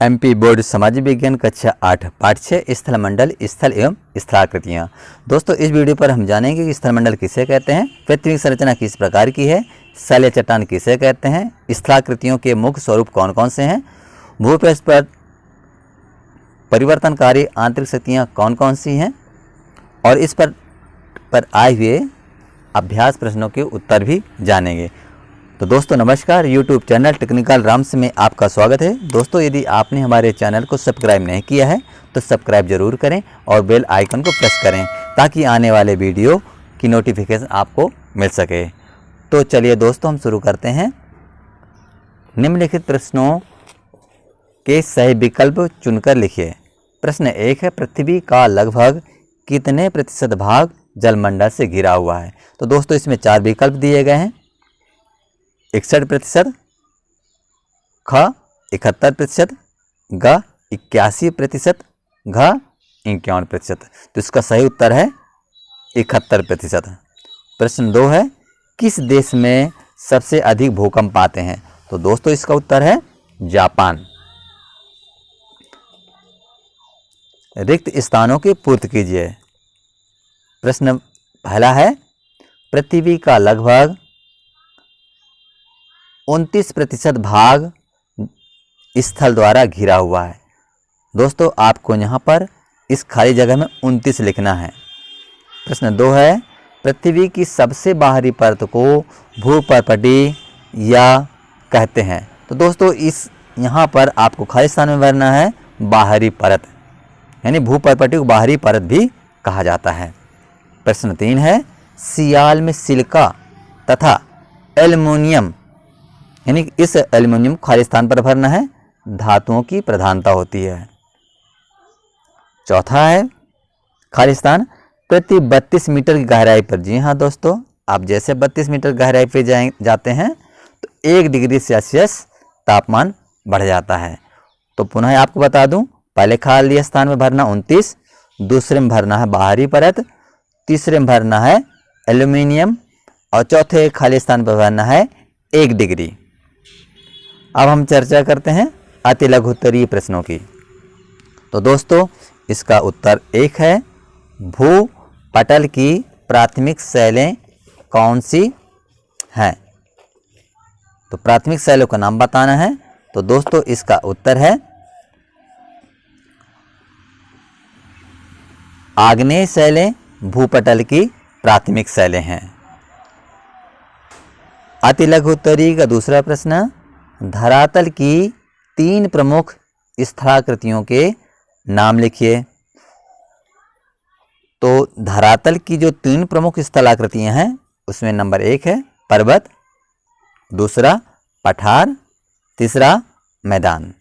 MP board समाज विज्ञान कक्षा 8 पाठ 6 स्थल मंडल स्थल एवं स्थलाकृतियाँ। दोस्तों इस वीडियो पर हम जानेंगे कि स्थल मंडल किसे कहते हैं, पृथ्वी की संरचना किस प्रकार की है, शैल चट्टान किसे कहते हैं, स्थलाकृतियों के मुख्य स्वरूप कौन कौन से हैं, भूपृष्ठ पर परिवर्तनकारी आंतरिक शक्तियाँ कौन कौन सी हैं और इस पर आए हुए अभ्यास प्रश्नों के उत्तर भी जानेंगे। तो दोस्तों नमस्कार, YouTube चैनल टेक्निकल राम्स में आपका स्वागत है। दोस्तों यदि आपने हमारे चैनल को सब्सक्राइब नहीं किया है तो सब्सक्राइब जरूर करें और बेल आइकन को प्रेस करें ताकि आने वाले वीडियो की नोटिफिकेशन आपको मिल सके। तो चलिए दोस्तों हम शुरू करते हैं। निम्नलिखित प्रश्नों के सही विकल्प चुनकर लिखिए। प्रश्न 1 है, पृथ्वी का लगभग कितने प्रतिशत भाग जलमंडल से घिरा हुआ है। तो दोस्तों इसमें 4 विकल्प दिए गए हैं। 61%, ख 71%, ग 81%, घ 51%। तो इसका सही उत्तर है 71%। प्रश्न 2 है, किस देश में सबसे अधिक भूकंप आते हैं। तो दोस्तों इसका उत्तर है जापान। रिक्त स्थानों की पूर्ति कीजिए। प्रश्न पहला है, पृथ्वी का लगभग 29% भाग स्थल द्वारा घिरा हुआ है। दोस्तों आपको यहाँ पर इस खाली जगह में 29 लिखना है। प्रश्न 2 है, पृथ्वी की सबसे बाहरी परत को भूपर्पटी या कहते हैं। तो दोस्तों इस यहाँ पर आपको खाली स्थान में भरना है बाहरी परत, यानी भूपर्पटी को बाहरी परत भी कहा जाता है। प्रश्न 3 है, सियाल में सिलिका तथा एल्युमिनियम, यानी इस एल्युमिनियम खाली स्थान पर भरना है, धातुओं की प्रधानता होती है। चौथा है, खाली स्थान प्रति 32 मीटर की गहराई पर। जी हाँ दोस्तों, आप जैसे 32 मीटर गहराई पे जाते हैं तो 1 डिग्री सेल्सियस तापमान बढ़ जाता है। तो पुनः आपको बता दूं, पहले खाली स्थान में भरना 29, दूसरे में भरना है बाहरी परत, तीसरे में भरना है एल्युमिनियम और चौथे खाली स्थान पर भरना है 1 डिग्री। अब हम चर्चा करते हैं अति लघु उत्तरीय प्रश्नों की। तो दोस्तों इसका उत्तर 1 है, भूपटल की प्राथमिक शैलें कौन सी हैं। तो प्राथमिक शैलों का नाम बताना है। तो दोस्तों इसका उत्तर है आग्नेय शैलें भूपटल की प्राथमिक शैलें हैं। अति लघु उत्तरीय का दूसरा प्रश्न, धरातल की 3 प्रमुख स्थलाकृतियों के नाम लिखिए। तो धरातल की जो 3 प्रमुख स्थलाकृतियां हैं उसमें नंबर 1 है पर्वत, दूसरा पठार, तीसरा मैदान।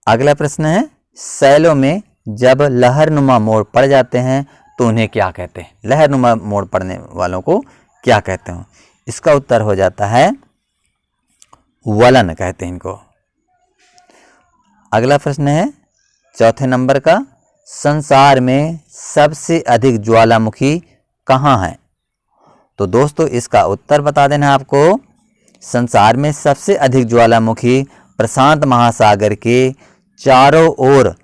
अगला प्रश्न है, शैलों में जब लहरनुमा मोड़ पड़ जाते हैं तो उन्हें क्या कहते हैं। लहरनुमा मोड़ पड़ने वालों को क्या कहते हैं। इसका उत्तर हो जाता है वलन कहते हैं इनको। अगला प्रश्न है चौथे नंबर का, संसार में सबसे अधिक ज्वालामुखी कहाँ है। तो दोस्तों इसका उत्तर बता देना है आपको। संसार में सबसे अधिक ज्वालामुखी प्रशांत महासागर के चारों ओर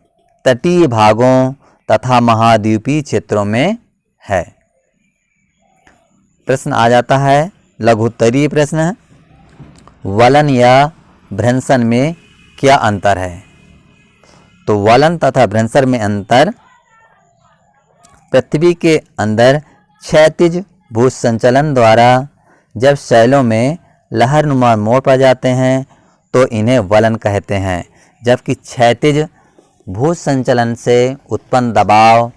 तटीय भागों तथा महाद्वीपीय क्षेत्रों में है। प्रश्न आ जाता है लघु उत्तरीय प्रश्न, वलन या भ्रंशन में क्या अंतर है। तो वलन तथा भ्रंशन में अंतर, पृथ्वी के अंदर क्षैतिज भूसंचलन द्वारा जब शैलों में लहरनुमा मोड़ पड़ जाते हैं तो इन्हें वलन कहते हैं, जबकि क्षैतिज भूसंचलन से उत्पन्न दबाव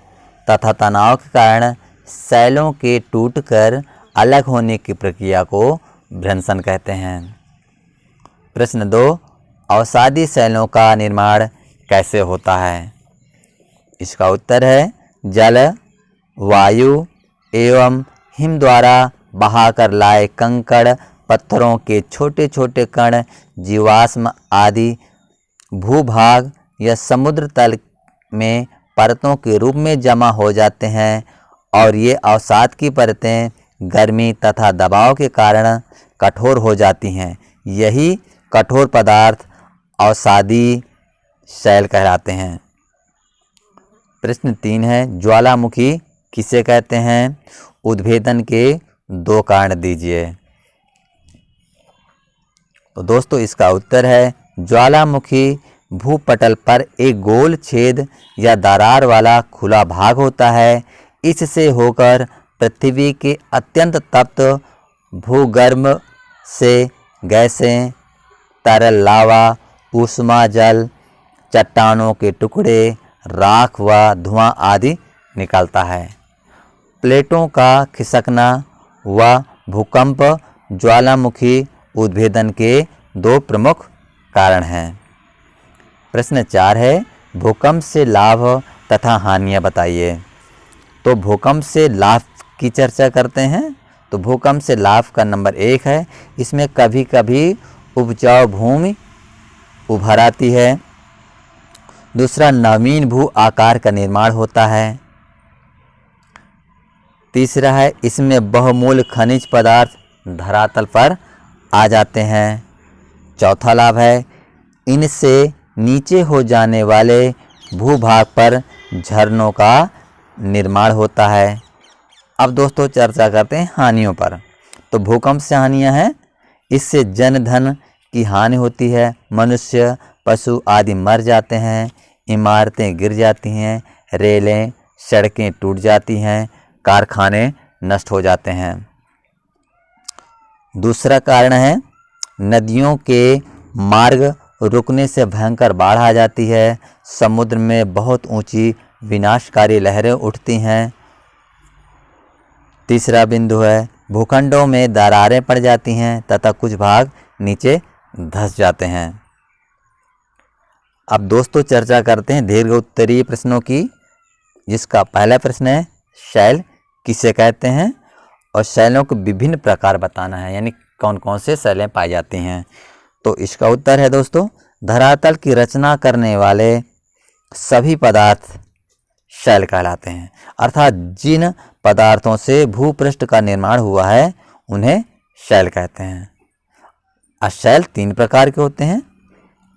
तथा तनाव के कारण शैलों के टूटकर अलग होने की प्रक्रिया को भ्रंशन कहते हैं। प्रश्न 2, अवसादी शैलों का निर्माण कैसे होता है। इसका उत्तर है जल, वायु एवं हिम द्वारा बहाकर लाए कंकड़ पत्थरों के छोटे छोटे कण जीवाश्म आदि भूभाग या समुद्र तल में परतों के रूप में जमा हो जाते हैं और ये अवसाद की परतें गर्मी तथा दबाव के कारण कठोर हो जाती हैं। यही कठोर पदार्थ अवसादी शैल कहलाते हैं। प्रश्न 3 है, ज्वालामुखी किसे कहते हैं? उद्भेदन के 2 कारण दीजिए। तो दोस्तों इसका उत्तर है, ज्वालामुखी भूपटल पर एक गोल छेद या दरार वाला खुला भाग होता है। इससे होकर पृथ्वी के अत्यंत तप्त भूगर्भ से गैसें, तरल लावा, ऊष्मा जल, चट्टानों के टुकड़े, राख व धुआं आदि निकलता है। प्लेटों का खिसकना व भूकंप ज्वालामुखी उद्भेदन के 2 प्रमुख कारण हैं। प्रश्न 4 है, भूकंप से लाभ तथा हानियाँ बताइए। तो भूकंप से लाभ की चर्चा करते हैं। तो भूकंप से लाभ का नंबर 1 है, इसमें कभी कभी उपजाऊ भूमि उभर आती है। दूसरा, नवीन भू आकार का निर्माण होता है। तीसरा है, इसमें बहुमूल्य खनिज पदार्थ धरातल पर आ जाते हैं। चौथा लाभ है, इनसे नीचे हो जाने वाले भूभाग पर झरनों का निर्माण होता है। अब दोस्तों चर्चा करते हैं हानियों पर। तो भूकंप से हानियां हैं, इससे जन धन की हानि होती है, मनुष्य पशु आदि मर जाते हैं, इमारतें गिर जाती हैं, रेलें सड़कें टूट जाती हैं, कारखाने नष्ट हो जाते हैं। दूसरा कारण है, नदियों के मार्ग रुकने से भयंकर बाढ़ आ जाती है, समुद्र में बहुत ऊंची विनाशकारी लहरें उठती हैं। तीसरा बिंदु है, भूखंडों में दरारें पड़ जाती हैं तथा कुछ भाग नीचे धंस जाते हैं। अब दोस्तों चर्चा करते हैं दीर्घ उत्तरीय प्रश्नों की, जिसका पहला प्रश्न है, शैल किसे कहते हैं? और शैलों के विभिन्न प्रकार बताना है, यानी कौन कौन से शैलें पाई जाती हैं। तो इसका उत्तर है दोस्तों, धरातल की रचना करने वाले सभी पदार्थ शैल कहलाते हैं। अर्थात जिन पदार्थों से भूपृष्ठ का निर्माण हुआ है उन्हें शैल कहते हैं। शैल 3 प्रकार के होते हैं।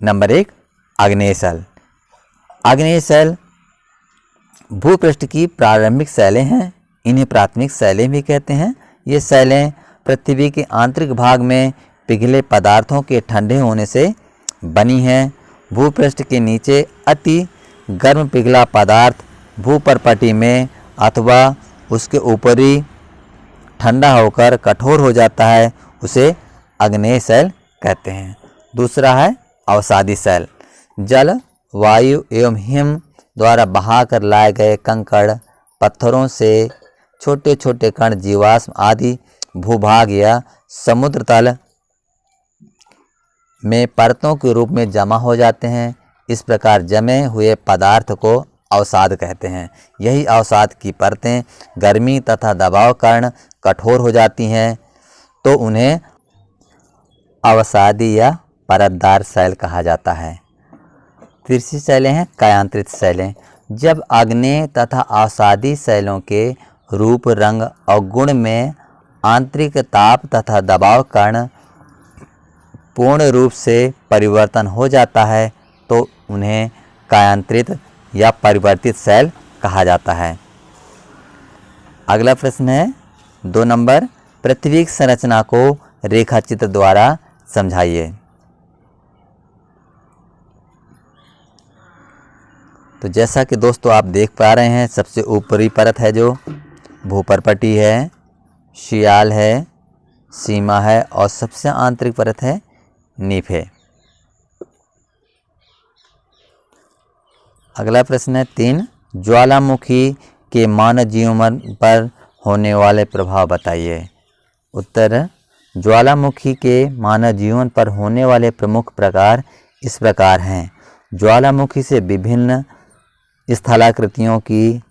नंबर 1, आग्नेय शैल। आग्नेय शैल भूपृष्ठ की प्रारंभिक शैलें हैं, इन्हें प्राथमिक शैलें भी कहते हैं। ये शैलें पृथ्वी के आंतरिक भाग में पिघले पदार्थों के ठंडे होने से बनी हैं। भूपृष्ठ के नीचे अति गर्म पिघला पदार्थ भूपरपटी में अथवा उसके ऊपरी ठंडा होकर कठोर हो जाता है, उसे आग्नेय शैल कहते हैं। दूसरा है अवसादी शैल। जल, वायु एवं हिम द्वारा बहाकर लाए गए कंकड़, पत्थरों से छोटे छोटे कण, जीवाश्म आदि भूभाग या समुद्र तल में परतों के रूप में जमा हो जाते हैं। इस प्रकार जमे हुए पदार्थ को अवसाद कहते हैं। यही अवसाद की परतें गर्मी तथा दबाव कारण कठोर हो जाती हैं, तो उन्हें अवसादी या परतदार शैल कहा जाता है। तीसरी शैलें हैं कायांतरित शैलें। जब आग्नेय तथा अवसादी शैलों के रूप, रंग और गुण में आंतरिक ताप तथा दबाव कारण पूर्ण रूप से परिवर्तन हो जाता है, तो उन्हें कायांतरित या परिवर्तित शैल कहा जाता है। अगला प्रश्न है 2 नंबर, पृथ्वी की संरचना को रेखाचित्र द्वारा समझाइए। तो जैसा कि दोस्तों आप देख पा रहे हैं, सबसे ऊपरी परत है जो भूपरपटी है, शियाल है, सीमा है और सबसे आंतरिक परत है नीफ है। अगला प्रश्न है 3, ज्वालामुखी के मानव जीवन पर होने वाले प्रभाव बताइए। उत्तर, ज्वालामुखी के मानव जीवन पर होने वाले प्रमुख प्रकार इस प्रकार हैं। ज्वालामुखी से विभिन्न स्थलाकृतियों की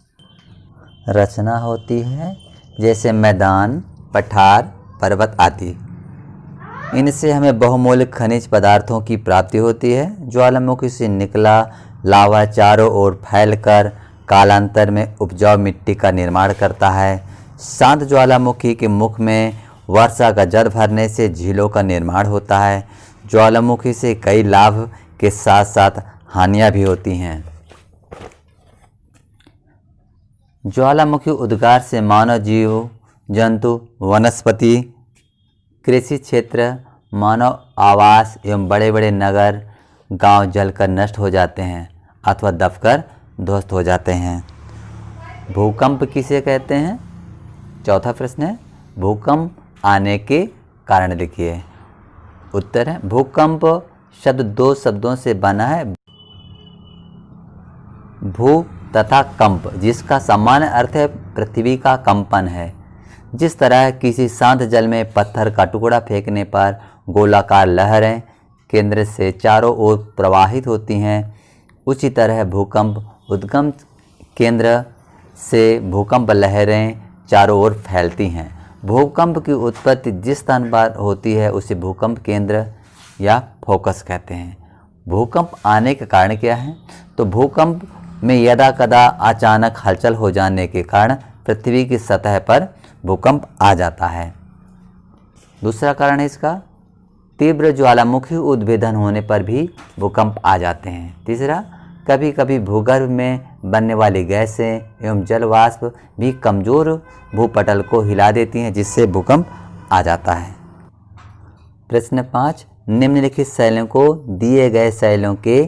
रचना होती है, जैसे मैदान, पठार, पर्वत आदि। इनसे हमें बहुमूल्य खनिज पदार्थों की प्राप्ति होती है। ज्वालामुखी से निकला लावा चारों ओर फैलकर कालांतर में उपजाऊ मिट्टी का निर्माण करता है। शांत ज्वालामुखी के मुख में वर्षा का जल भरने से झीलों का निर्माण होता है। ज्वालामुखी से कई लाभ के साथ साथ हानियाँ भी होती हैं। ज्वालामुखी उद्गार से मानव जीव, जंतु, वनस्पति, कृषि क्षेत्र, मानव आवास एवं बड़े बड़े नगर, गांव जलकर नष्ट हो जाते हैं अथवा दबकर ध्वस्त हो जाते हैं। भूकंप किसे कहते हैं? चौथा प्रश्न है, भूकंप आने के कारण लिखिए। उत्तर है, भूकंप शब्द दो शब्दों से बना है, भू तथा कंप, जिसका सामान्य अर्थ है पृथ्वी का कंपन है। जिस तरह किसी शांत जल में पत्थर का टुकड़ा फेंकने पर गोलाकार लहरें केंद्र से चारों ओर प्रवाहित होती हैं, उसी तरह भूकंप उद्गम केंद्र से भूकंप लहरें चारों ओर फैलती हैं। भूकंप की उत्पत्ति जिस स्थान पर होती है उसे भूकंप केंद्र या फोकस कहते हैं। भूकंप आने के कारण क्या है? तो भूकंप में यदा कदा अचानक हलचल हो जाने के कारण पृथ्वी की सतह पर भूकंप आ जाता है। दूसरा कारण है इसका, तीव्र ज्वालामुखी उद्भेदन होने पर भी भूकंप आ जाते हैं। तीसरा, कभी कभी भूगर्भ में बनने वाली गैसें एवं जल वाष्प भी कमज़ोर भूपटल को हिला देती हैं, जिससे भूकंप आ जाता है। प्रश्न 5, निम्नलिखित शैलों को दिए गए शैलों के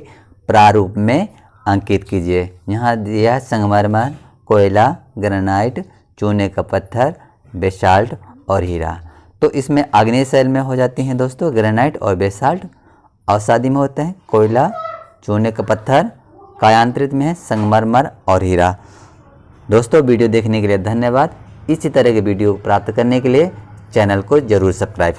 प्रारूप में अंकित कीजिए। यहाँ दिया है संगमरमर, कोयला, ग्रेनाइट, चूने का पत्थर, बेसाल्ट और हीरा। तो इसमें आग्नेय शैल में हो जाती हैं दोस्तों ग्रेनाइट और बेसाल्ट, अवसादी में होते हैं कोयला, चूने का पत्थर, कायांतरित में है संगमरमर और हीरा। दोस्तों वीडियो देखने के लिए धन्यवाद। इसी तरह के वीडियो प्राप्त करने के लिए चैनल को जरूर सब्सक्राइब